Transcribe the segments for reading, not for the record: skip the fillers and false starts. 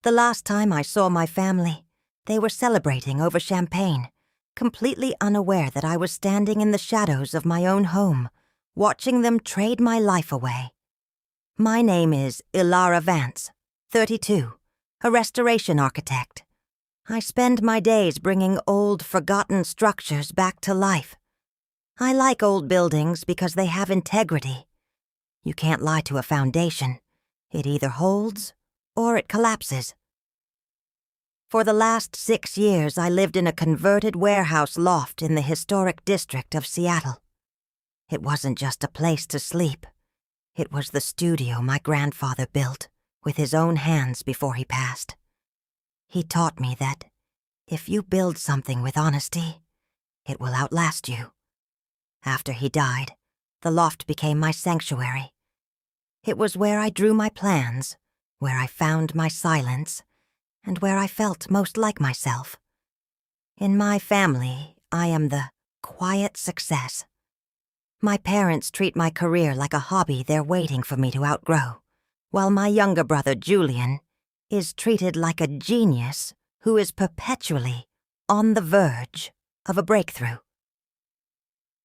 The last time I saw my family, they were celebrating over champagne, completely unaware that I was standing in the shadows of my own home, watching them trade my life away. My name is Ilara Vance, 32, a restoration architect. I spend my days bringing old, forgotten structures back to life. I like old buildings because they have integrity. You can't lie to a foundation. It either holds or it collapses. For the last 6 years, I lived in a converted warehouse loft in the historic district of Seattle. It wasn't just a place to sleep. It was the studio my grandfather built with his own hands before he passed. He taught me that if you build something with honesty, it will outlast you. After he died, the loft became my sanctuary. It was where I drew my plans, where I found my silence, and where I felt most like myself. In my family, I am the quiet success. My parents treat my career like a hobby they're waiting for me to outgrow, while my younger brother, Julian, is treated like a genius who is perpetually on the verge of a breakthrough.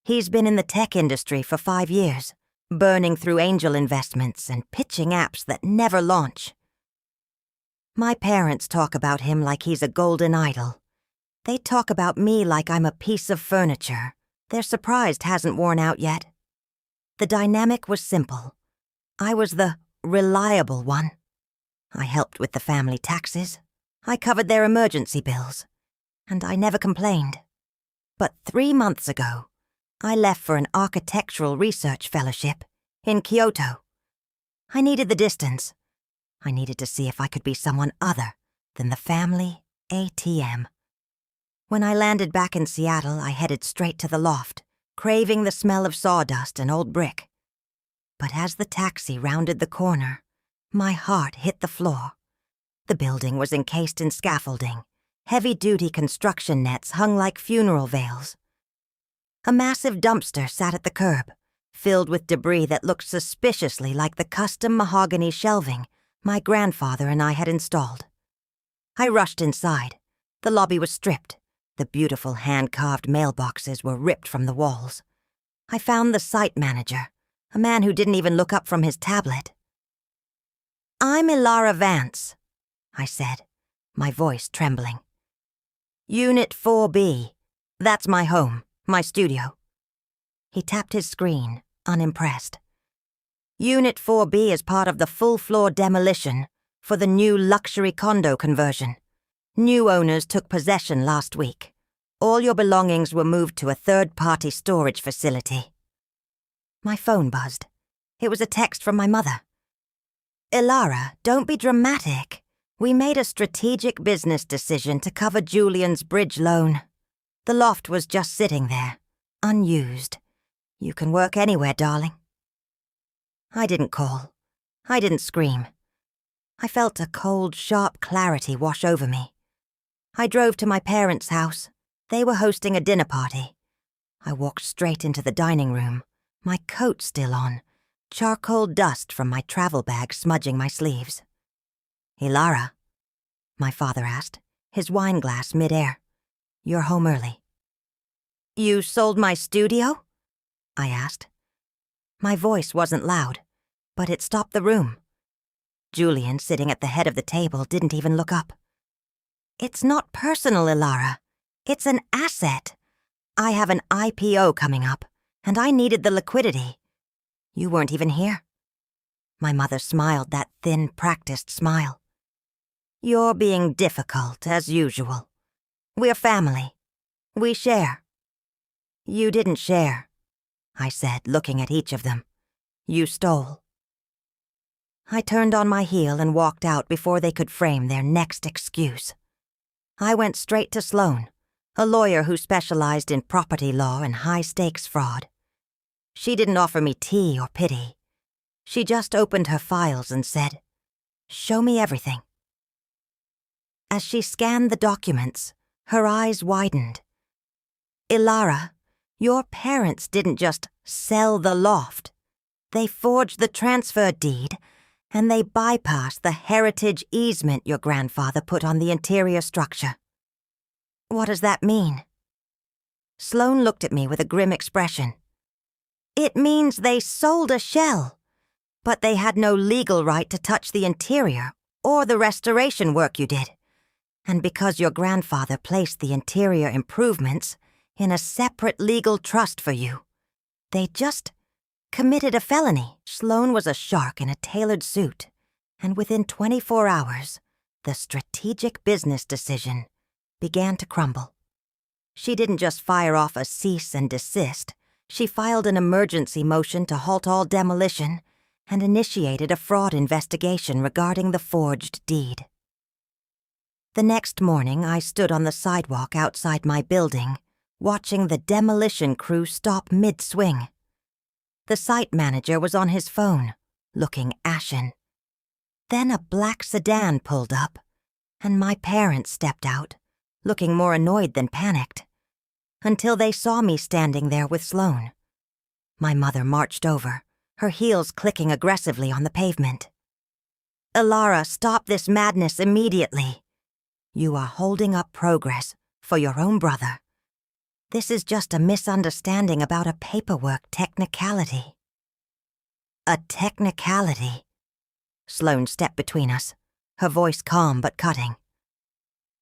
He's been in the tech industry for 5 years, burning through angel investments and pitching apps that never launch. My parents talk about him like he's a golden idol. They talk about me like I'm a piece of furniture they're surprised hasn't worn out yet. The dynamic was simple. I was the reliable one. I helped with the family taxes. I covered their emergency bills. And I never complained. But 3 months ago, I left for an architectural research fellowship in Kyoto. I needed the distance. I needed to see if I could be someone other than the family ATM. When I landed back in Seattle, I headed straight to the loft, craving the smell of sawdust and old brick. But as the taxi rounded the corner, my heart hit the floor. The building was encased in scaffolding. Heavy-duty construction nets hung like funeral veils. A massive dumpster sat at the curb, filled with debris that looked suspiciously like the custom mahogany shelving my grandfather and I had installed. I rushed inside. The lobby was stripped. The beautiful hand-carved mailboxes were ripped from the walls. I found the site manager, a man who didn't even look up from his tablet. "I'm Ilara Vance," I said, my voice trembling. "Unit 4B. That's my home, my studio." He tapped his screen, unimpressed. "Unit 4B is part of the full-floor demolition for the new luxury condo conversion. New owners took possession last week. All your belongings were moved to a third-party storage facility." My phone buzzed. It was a text from my mother. "Ilara, don't be dramatic. We made a strategic business decision to cover Julian's bridge loan. The loft was just sitting there, unused. You can work anywhere, darling." I didn't call. I didn't scream. I felt a cold, sharp clarity wash over me. I drove to my parents' house. They were hosting a dinner party. I walked straight into the dining room, my coat still on, charcoal dust from my travel bag smudging my sleeves. "Ilara?" my father asked, his wine glass mid-air. "You're home early." "You sold my studio?" I asked. My voice wasn't loud, but it stopped the room. Julian, sitting at the head of the table, didn't even look up. "It's not personal, Ilara. It's an asset. I have an IPO coming up, and I needed the liquidity. You weren't even here." My mother smiled that thin, practiced smile. "You're being difficult, as usual. We're family. We share." "You didn't share," I said, looking at each of them. "You stole." I turned on my heel and walked out before they could frame their next excuse. I went straight to Sloan, a lawyer who specialized in property law and high-stakes fraud. She didn't offer me tea or pity. She just opened her files and said, "Show me everything." As she scanned the documents, her eyes widened. "Ilara, your parents didn't just sell the loft. They forged the transfer deed and they bypass the heritage easement your grandfather put on the interior structure. What does that mean? Sloane looked at me with a grim expression. It means they sold a shell, but they had no legal right to touch the interior or the restoration work you did. And because your grandfather placed the interior improvements in a separate legal trust for you, they just committed a felony. Sloane was a shark in a tailored suit, and within 24 hours, the strategic business decision began to crumble. She didn't just fire off a cease and desist, she filed an emergency motion to halt all demolition and initiated a fraud investigation regarding the forged deed. The next morning, I stood on the sidewalk outside my building, watching the demolition crew stop mid-swing. The site manager was on his phone, looking ashen. Then a black sedan pulled up, and my parents stepped out, looking more annoyed than panicked, until they saw me standing there with Sloane. My mother marched over, her heels clicking aggressively on the pavement. "Ilara, stop this madness immediately. You are holding up progress for your own brother. This is just a misunderstanding about a paperwork technicality." A technicality? Sloane stepped between us, her voice calm but cutting.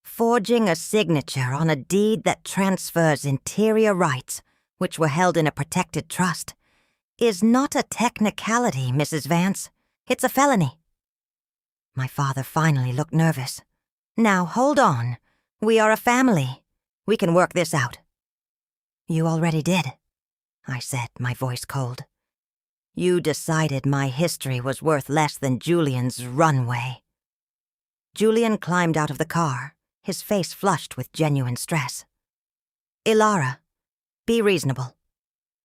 Forging a signature on a deed that transfers interior rights, which were held in a protected trust, is not a technicality, Mrs. Vance. It's a felony. My father finally looked nervous. "Now, hold on. We are a family. We can work this out." "You already did," I said, my voice cold. "You decided my history was worth less than Julian's runway." Julian climbed out of the car, his face flushed with genuine stress. "Ilara, be reasonable.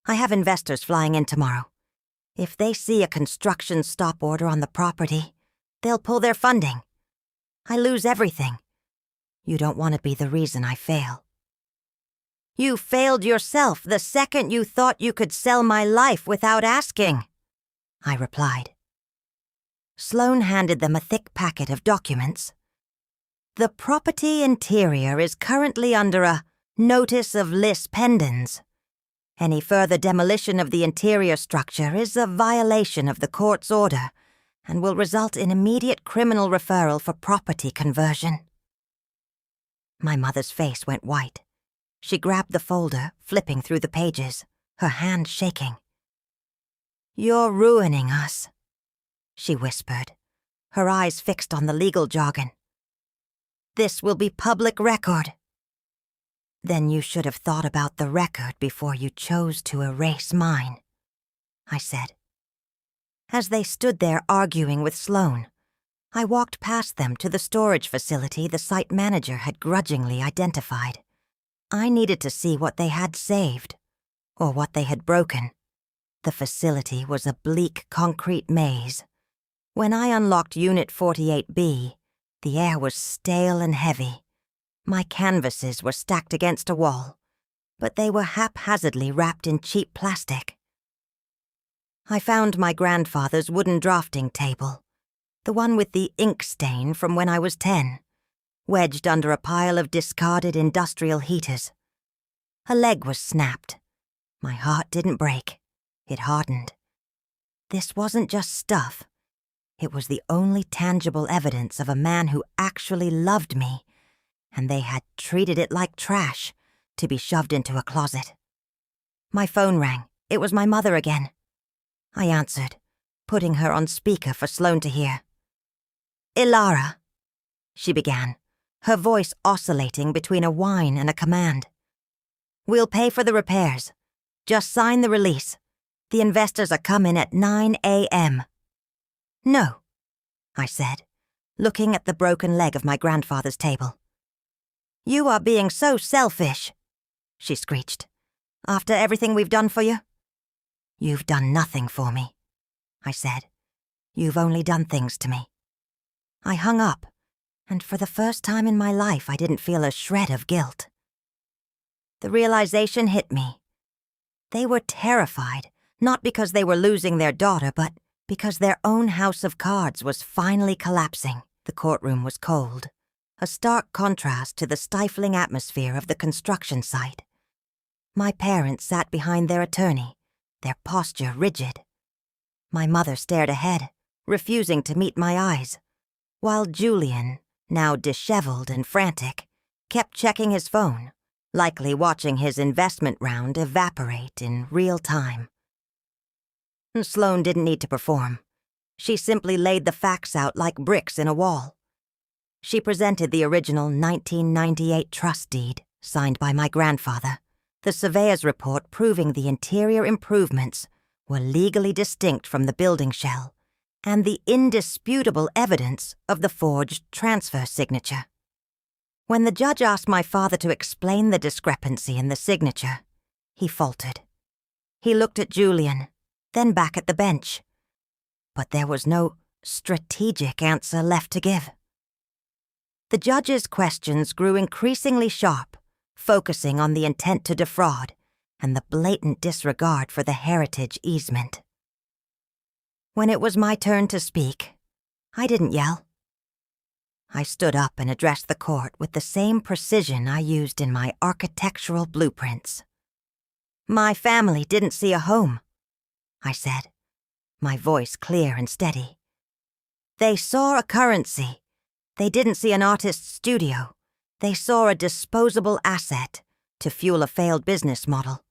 I have investors flying in tomorrow. If they see a construction stop order on the property, they'll pull their funding. I lose everything. You don't want to be the reason I fail." "You failed yourself the second you thought you could sell my life without asking," I replied. Sloane handed them a thick packet of documents. "The property interior is currently under a notice of lis pendens. Any further demolition of the interior structure is a violation of the court's order and will result in immediate criminal referral for property conversion." My mother's face went white. She grabbed the folder, flipping through the pages, her hand shaking. "You're ruining us," she whispered, her eyes fixed on the legal jargon. "This will be public record." "Then you should have thought about the record before you chose to erase mine," I said. As they stood there arguing with Sloane, I walked past them to the storage facility the site manager had grudgingly identified. I needed to see what they had saved, or what they had broken. The facility was a bleak concrete maze. When I unlocked Unit 48B, the air was stale and heavy. My canvases were stacked against a wall, but they were haphazardly wrapped in cheap plastic. I found my grandfather's wooden drafting table, the one with the ink stain from when I was 10, wedged under a pile of discarded industrial heaters. A leg was snapped. My heart didn't break. It hardened. This wasn't just stuff. It was the only tangible evidence of a man who actually loved me, and they had treated it like trash to be shoved into a closet. My phone rang. It was my mother again. I answered, putting her on speaker for Sloane to hear. "Ilara," she began, her voice oscillating between a whine and a command. "We'll pay for the repairs. Just sign the release. The investors are coming at 9 a.m. "No," I said, looking at the broken leg of my grandfather's table. "You are being so selfish," she screeched. "After everything we've done for you?" "You've done nothing for me," I said. "You've only done things to me." I hung up, and for the first time in my life I didn't feel a shred of guilt. The realization hit me. They were terrified, not because they were losing their daughter, but Because their own house of cards was finally collapsing, the courtroom was cold, a stark contrast to the stifling atmosphere of the construction site. My parents sat behind their attorney, their posture rigid. My mother stared ahead, refusing to meet my eyes, while Julian, now disheveled and frantic, kept checking his phone, likely watching his investment round evaporate in real time. Sloane didn't need to perform. She simply laid the facts out like bricks in a wall. She presented the original 1998 trust deed, signed by my grandfather, the surveyor's report proving the interior improvements were legally distinct from the building shell, and the indisputable evidence of the forged transfer signature. When the judge asked my father to explain the discrepancy in the signature, he faltered. He looked at Julian, then back at the bench. But there was no strategic answer left to give. The judge's questions grew increasingly sharp, focusing on the intent to defraud and the blatant disregard for the heritage easement. When it was my turn to speak, I didn't yell. I stood up and addressed the court with the same precision I used in my architectural blueprints. My family didn't see a home, I said, my voice clear and steady. They saw a currency. They didn't see an artist's studio. They saw a disposable asset to fuel a failed business model.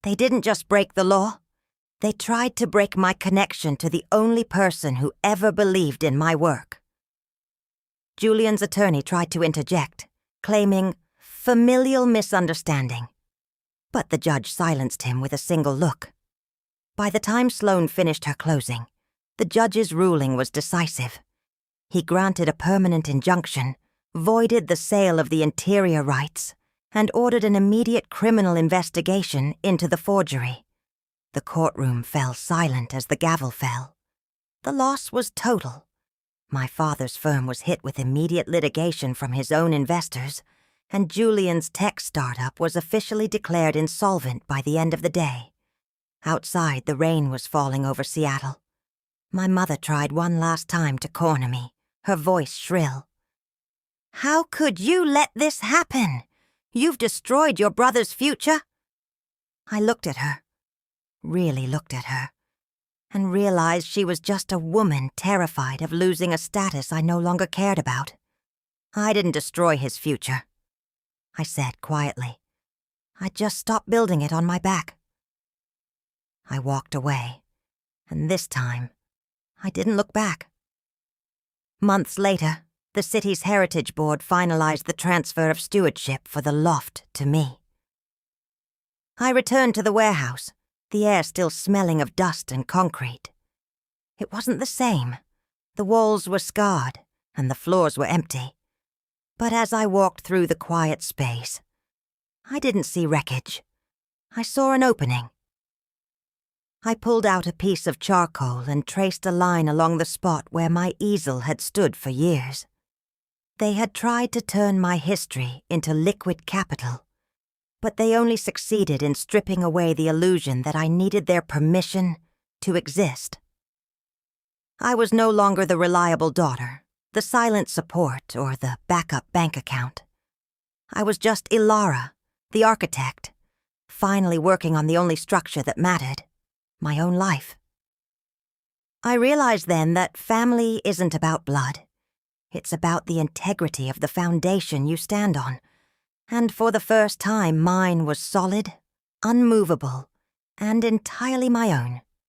They didn't just break the law. They tried to break my connection to the only person who ever believed in my work. Julian's attorney tried to interject, claiming familial misunderstanding. But the judge silenced him with a single look. By the time Sloane finished her closing, the judge's ruling was decisive. He granted a permanent injunction, voided the sale of the interior rights, and ordered an immediate criminal investigation into the forgery. The courtroom fell silent as the gavel fell. The loss was total. My father's firm was hit with immediate litigation from his own investors, and Julian's tech startup was officially declared insolvent by the end of the day. Outside, the rain was falling over Seattle. My mother tried one last time to corner me, her voice shrill. "How could you let this happen? You've destroyed your brother's future." I looked at her, really looked at her, and realized she was just a woman terrified of losing a status I no longer cared about. "I didn't destroy his future," I said quietly. "I just stopped building it on my back." I walked away, and this time, I didn't look back. Months later, the city's Heritage Board finalized the transfer of stewardship for the Loft to me. I returned to the warehouse, the air still smelling of dust and concrete. It wasn't the same. The walls were scarred, and the floors were empty. But as I walked through the quiet space, I didn't see wreckage. I saw an opening. I pulled out a piece of charcoal and traced a line along the spot where my easel had stood for years. They had tried to turn my history into liquid capital, but they only succeeded in stripping away the illusion that I needed their permission to exist. I was no longer the reliable daughter, the silent support, or the backup bank account. I was just Ilara, the architect, finally working on the only structure that mattered, my own life. I realized then that family isn't about blood. It's about the integrity of the foundation you stand on. And for the first time, mine was solid, unmovable, and entirely my own.